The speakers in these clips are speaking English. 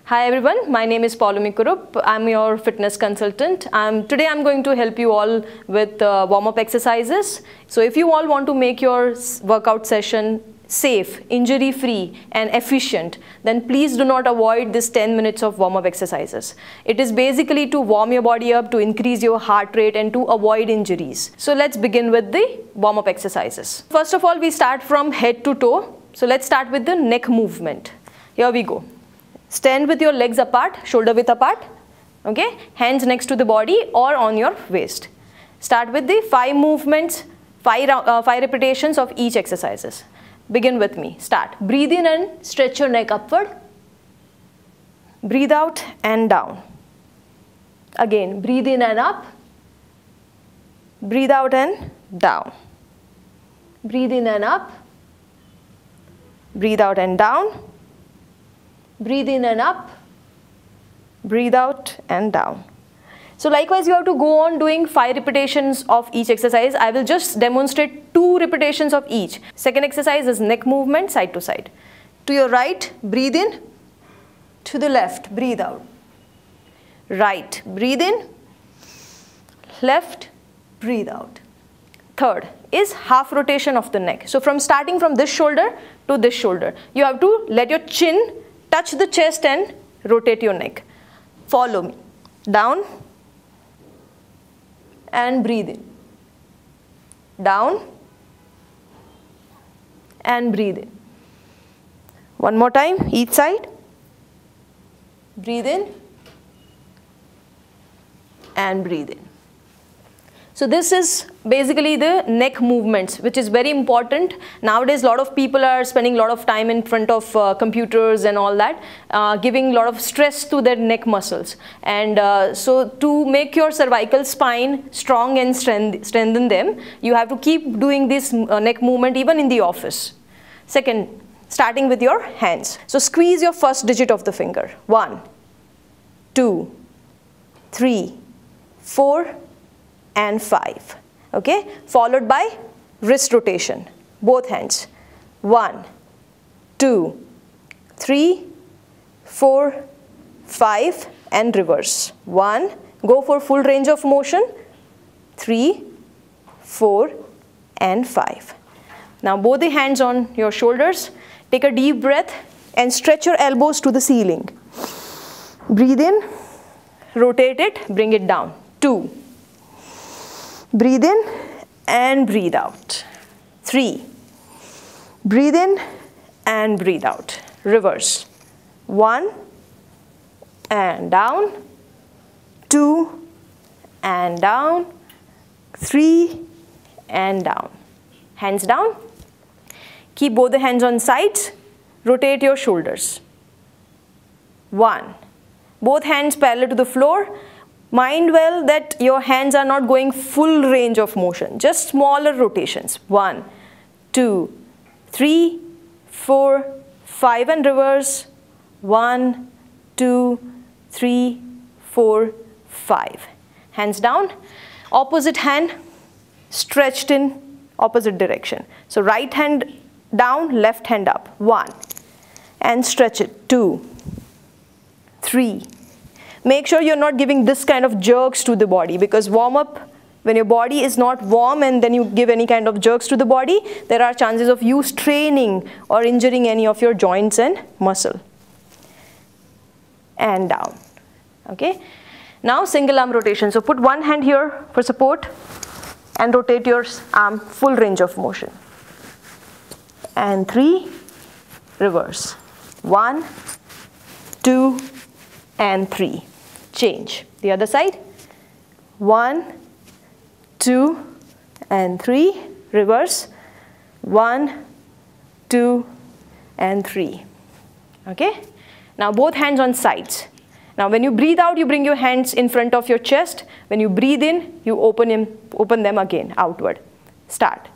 Hi everyone, my name is Paulomi. I'm your fitness consultant. Today I'm going to help you all with warm-up exercises. So if you all want to make your workout session safe, injury-free and efficient, then please do not avoid this 10 minutes of warm-up exercises. It is basically to warm your body up, to increase your heart rate and to avoid injuries. So let's begin with the warm-up exercises. First of all, we start from head to toe. So let's start with the neck movement. Here we go. Stand with your legs apart, shoulder width apart, okay? Hands next to the body or on your waist. Start with the 5 movements, 5 repetitions of each exercises. Begin with me. Start. Breathe in and stretch your neck upward. Breathe out and down. Again, breathe in and up. Breathe out and down. Breathe in and up. Breathe out and down. Breathe in and up, breathe out and down. So likewise you have to go on doing 5 repetitions of each exercise. I will just demonstrate 2 repetitions of each. Second exercise is neck movement side to side. To your right, breathe in. To the left, breathe out. Right, breathe in. Left, breathe out. Third is half rotation of the neck. So starting from this shoulder to this shoulder, you have to let your chin touch the chest and rotate your neck. Follow me. Down and breathe in. Down and breathe in. One more time, each side. Breathe in and breathe in. So this is basically the neck movements, which is very important. Nowadays, a lot of people are spending a lot of time in front of computers and all that, giving a lot of stress to their neck muscles. And so to make your cervical spine strong and strengthen them, you have to keep doing this neck movement even in the office. Second, starting with your hands. So squeeze your first digit of the finger. 1, 2, 3, 4, and 5, okay, followed by wrist rotation, both hands. 1, 2, 3, 4, 5 and reverse. 1, go for full range of motion. 3, 4 and 5. Now both the hands on your shoulders. Take a deep breath and stretch your elbows to the ceiling. Breathe in, rotate it, bring it down. 2. Breathe in and breathe out. 3. Breathe in and breathe out. Reverse. 1 and down. 2 and down. 3 and down. Hands down. Keep both the hands on sides. Rotate your shoulders. 1. Both hands parallel to the floor. Mind well that your hands are not going full range of motion, just smaller rotations. 1, 2, 3, 4, 5 and reverse. 1, 2, 3, 4, 5. Hands down. Opposite hand stretched in opposite direction. So right hand down, left hand up. 1 and stretch it. 2, 3. Make sure you're not giving this kind of jerks to the body, because warm up, when your body is not warm and then you give any kind of jerks to the body, there are chances of you straining or injuring any of your joints and muscle. And down. Okay. Now single arm rotation. So put one hand here for support and rotate your arm full range of motion. And 3, reverse. 1, 2 and 3. Change. The other side. 1, 2 and 3. Reverse. 1, 2 and 3. Okay. Now both hands on sides. Now when you breathe out, you bring your hands in front of your chest. When you breathe in, you open them again outward. Start.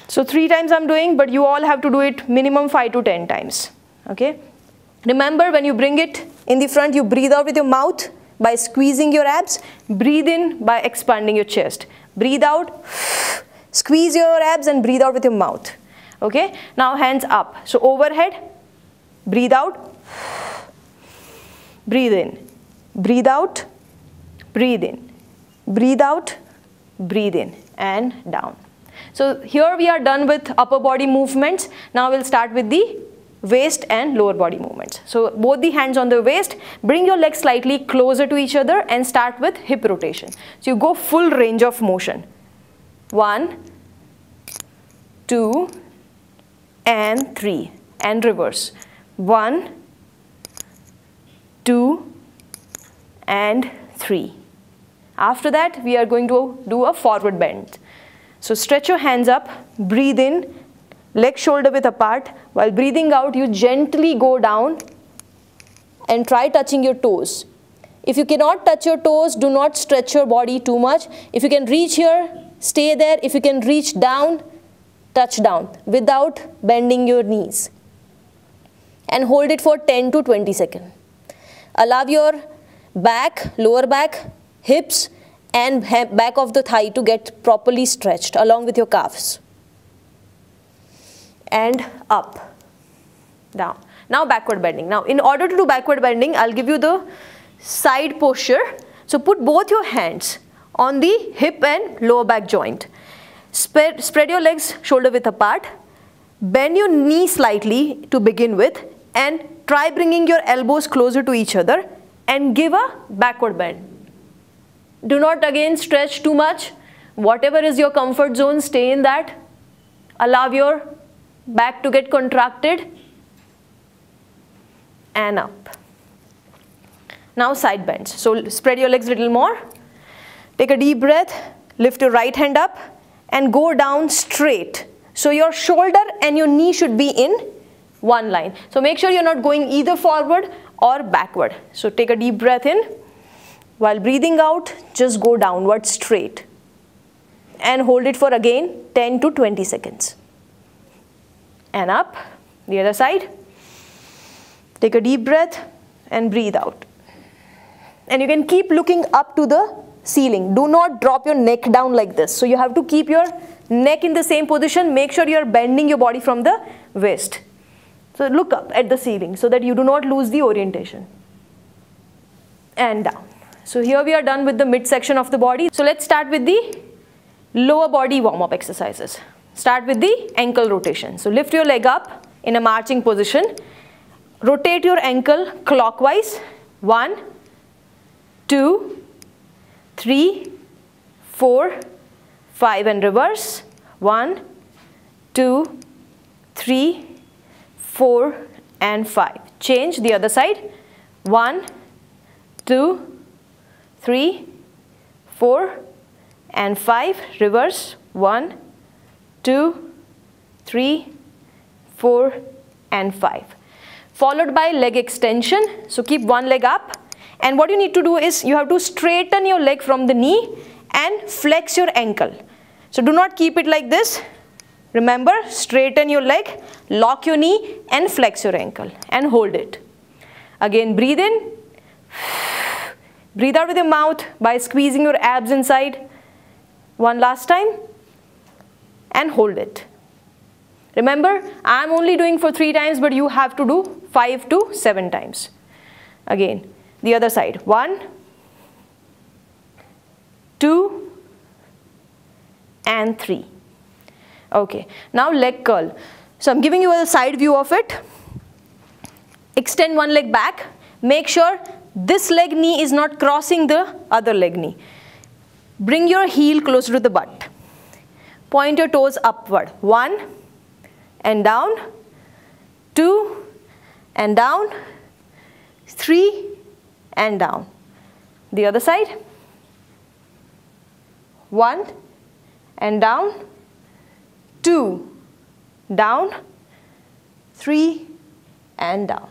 So 3 times I'm doing, but you all have to do it minimum 5 to 10 times. Okay. Remember, when you bring it in the front, you breathe out with your mouth by squeezing your abs. Breathe in by expanding your chest. Breathe out. Squeeze your abs and breathe out with your mouth. Okay, now hands up. So overhead, breathe out, breathe in, breathe out, breathe in, breathe out, breathe in, and down. So here we are done with upper body movements. Now we'll start with the waist and lower body movements. So both the hands on the waist, bring your legs slightly closer to each other and start with hip rotation. So you go full range of motion. 1, 2, and 3, and reverse. 1, 2, and 3. After that, we are going to do a forward bend. So stretch your hands up, breathe in, leg shoulder width apart. While breathing out, you gently go down and try touching your toes. If you cannot touch your toes, do not stretch your body too much. If you can reach here, stay there. If you can reach down, touch down without bending your knees. And hold it for 10 to 20 seconds. Allow your back, lower back, hips, and back of the thigh to get properly stretched along with your calves. And up, down. Now backward bending. Now in order to do backward bending, I'll give you the side posture. So put both your hands on the hip and lower back joint. Spread your legs shoulder width apart. Bend your knee slightly to begin with and try bringing your elbows closer to each other and give a backward bend. Do not again stretch too much. Whatever is your comfort zone, stay in that. Allow your back to get contracted and up. Now side bends. So spread your legs a little more. Take a deep breath. Lift your right hand up and go down straight. So your shoulder and your knee should be in one line. So make sure you're not going either forward or backward. So take a deep breath in. While breathing out, just go downward straight. And hold it for again 10 to 20 seconds. And up, the other side. Take a deep breath and breathe out. And you can keep looking up to the ceiling. Do not drop your neck down like this. So you have to keep your neck in the same position. Make sure you are bending your body from the waist. So look up at the ceiling so that you do not lose the orientation. And down. So here we are done with the midsection of the body. So let's start with the lower body warm-up exercises. Start with the ankle rotation. So lift your leg up in a marching position. Rotate your ankle clockwise. 1, 2, 3, 4, 5 and reverse. 1, 2, 3, 4 and 5. Change the other side. 1, 2, 3, 4 and 5. Reverse. 1, 2, 3, 4 and 5. Followed by leg extension. So keep one leg up. And what you need to do is you have to straighten your leg from the knee and flex your ankle. So do not keep it like this. Remember, straighten your leg, lock your knee and flex your ankle and hold it. Again, breathe in. Breathe out with your mouth by squeezing your abs inside. One last time and hold it. Remember, I am only doing for 3 times, but you have to do 5 to 7 times. Again, the other side. 1, 2 and 3. Okay, now leg curl. So I'm giving you a side view of it. Extend one leg back. Make sure this leg knee is not crossing the other leg knee. Bring your heel closer to the butt. Point your toes upward. 1 and down, 2 and down, 3 and down. The other side. 1 and down, 2 down, 3 and down.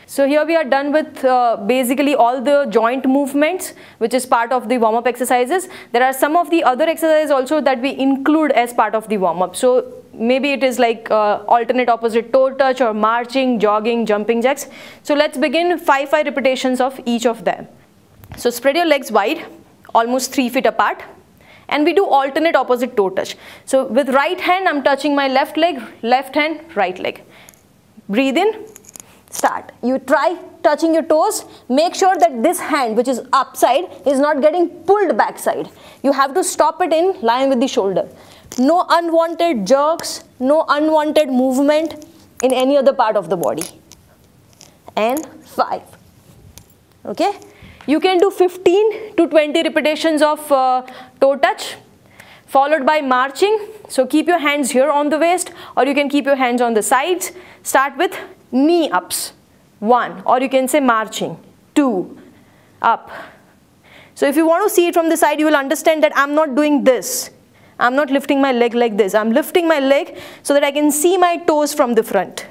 So here we are done with basically all the joint movements, which is part of the warm-up exercises. There are some of the other exercises also that we include as part of the warm-up. So maybe it is like alternate opposite toe touch or marching, jogging, jumping jacks. So let's begin 5 repetitions of each of them. So spread your legs wide, almost 3 feet apart, and we do alternate opposite toe touch. So with right hand I'm touching my left leg, left hand, right leg. Breathe in, start. You try touching your toes. Make sure that this hand, which is upside, is not getting pulled backside. You have to stop it in line with the shoulder. No unwanted jerks, no unwanted movement in any other part of the body. And 5. Okay, you can do 15 to 20 repetitions of toe touch, followed by marching. So keep your hands here on the waist, or you can keep your hands on the sides. Start with knee ups, 1, or you can say marching, 2, up. So if you want to see it from the side, you will understand that I'm not doing this. I'm not lifting my leg like this. I'm lifting my leg so that I can see my toes from the front.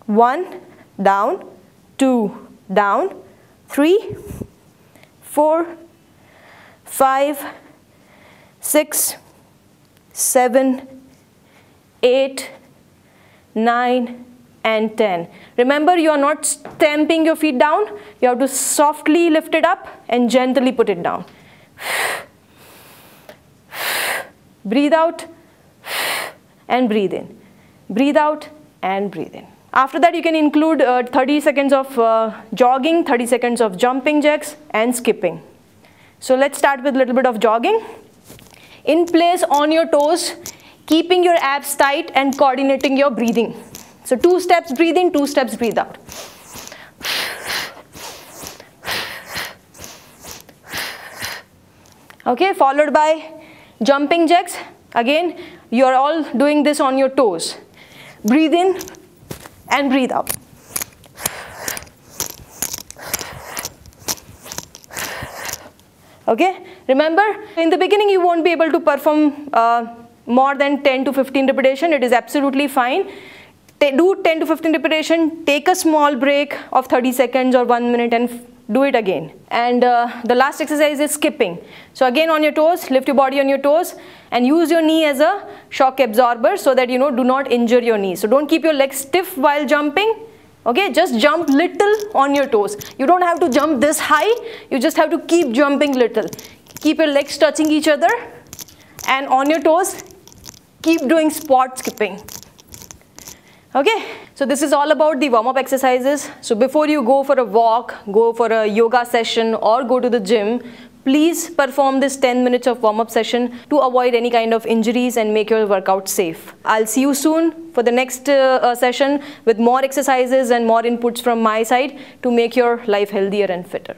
1, down, 2, down, 3, 4, 5, 6, 7, 8, 9, and 10. Remember, you are not stamping your feet down. You have to softly lift it up and gently put it down. Breathe out and breathe in. Breathe out and breathe in. After that, you can include 30 seconds of jogging, 30 seconds of jumping jacks, and skipping. So let's start with a little bit of jogging. In place on your toes, keeping your abs tight and coordinating your breathing. So 2 steps breathe in, 2 steps breathe out. Okay, followed by jumping jacks. Again, you are all doing this on your toes. Breathe in and breathe out. Okay, remember, in the beginning you won't be able to perform more than 10 to 15 repetition. It is absolutely fine. Do 10 to 15 repetition, take a small break of 30 seconds or 1 minute and do it again. And the last exercise is skipping. So again, on your toes, lift your body on your toes and use your knee as a shock absorber so that, you know, do not injure your knee. So don't keep your legs stiff while jumping. Okay, just jump little on your toes. You don't have to jump this high. You just have to keep jumping little. Keep your legs touching each other, and on your toes, keep doing spot skipping. Okay, so this is all about the warm-up exercises. So before you go for a walk, go for a yoga session, or go to the gym, please perform this 10 minutes of warm-up session to avoid any kind of injuries and make your workout safe. I'll see you soon for the next session with more exercises and more inputs from my side to make your life healthier and fitter.